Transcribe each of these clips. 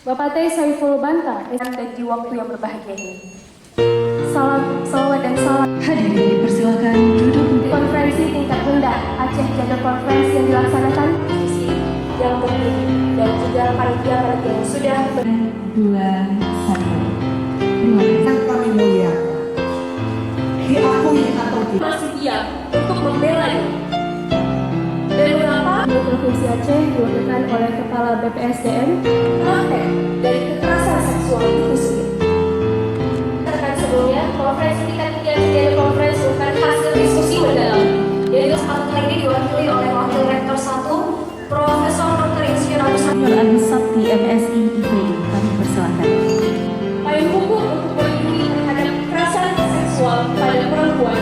Bapak Teh Saiful Banta dan di waktu yang berbahagia ini. Salam, salawat dan salam. Hadirin dipersilakan duduk. Konferensi tingkat rendah Aceh Gender Conference yang dilaksanakan diskusi yang penting dan juga panitia-panitia yang sudah 2, 1. Yang kami muliakan, diakui atau tidak, masih siap untuk membela ini. Dan beberapa di Provinsi Aceh diwakilkan oleh Kepala BPSDM praktek dari kekerasan seksual itu sendiri. Rekan sebelumnya, konferensi tingkat tinggi Aceh Gender Conference merupakan hasil diskusi mendalam. Yaitu kesempatan kali ini diwakili oleh Wakil Rektor 1, Profesor Dr. Insinyur Agus Nur Agus Sakti MSI IPI, kami persilakan. payung hukum untuk melindungi terhadap kekerasan seksual pada perempuan.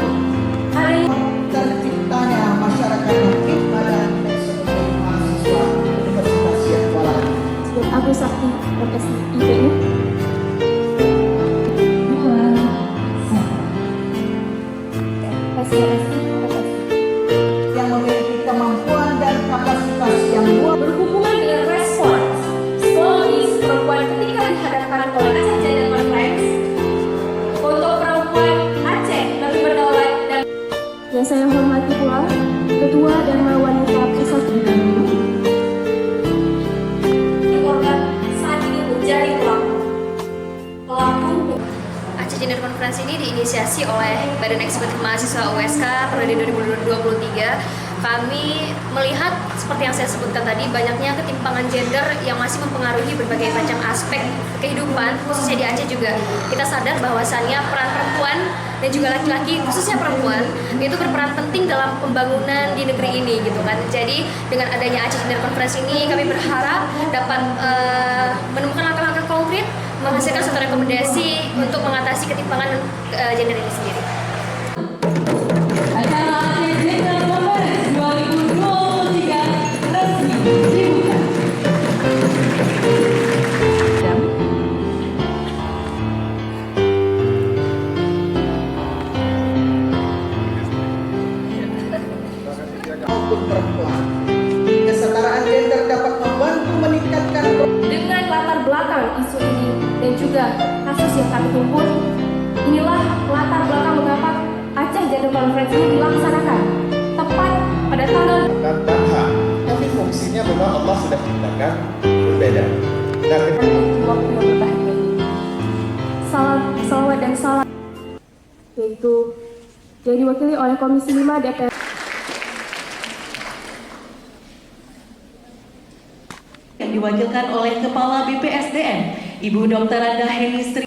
Adanya terciptanya masyarakat yang pada sebagai mahasiswa Universitas Syahkuala. Agus Sakti MSI IPI. 2, 1. SPSI Yang memiliki kemampuan dan kapasitas yang luar berhubungan dengan respons psikologis perempuan ketika dihadapkan oleh Aceh Gender Conference untuk perempuan Aceh lebih berdaulat dan yang saya hormati pula Ketua Dharma Wanita Pusat korban saat ini menjadi pelaku. Aceh Gender Conference ini diinisiasi oleh Badan Eksekutif Mahasiswa USK periode 2023. Kami melihat seperti yang saya sebutkan tadi, banyaknya ketimpangan gender yang masih mempengaruhi berbagai macam aspek kehidupan, khususnya di Aceh juga. Kita sadar bahwasannya peran perempuan dan juga laki-laki, khususnya perempuan, itu berperan penting dalam pembangunan di negeri ini gitu kan. Jadi dengan adanya Aceh Gender Conference ini, kami berharap dapat menemukan langkah-langkah konkret, menghasilkan suatu rekomendasi untuk mengatasi ketimpangan gender ini sendiri. Acara Aceh Gender Conference 2023 resmi dibuka. maupun perempuan. Kesetaraan gender dapat membantu meningkatkan Dengan latar belakang isu ini dan juga kasus yang kami himpun, inilah latar belakang mengapa Aceh Gender Conference ini dilaksanakan tepat pada tanggal dan hak, tapi fungsinya memang Allah sudah ciptakan berbeda. Dan di waktu yang berbahagia ini. Salam, salawat dan salam yaitu yang diwakili oleh Komisi 5 DPR. Yang diwakilkan oleh Kepala BPSDM, Ibu Dr. Anda Heni Sri.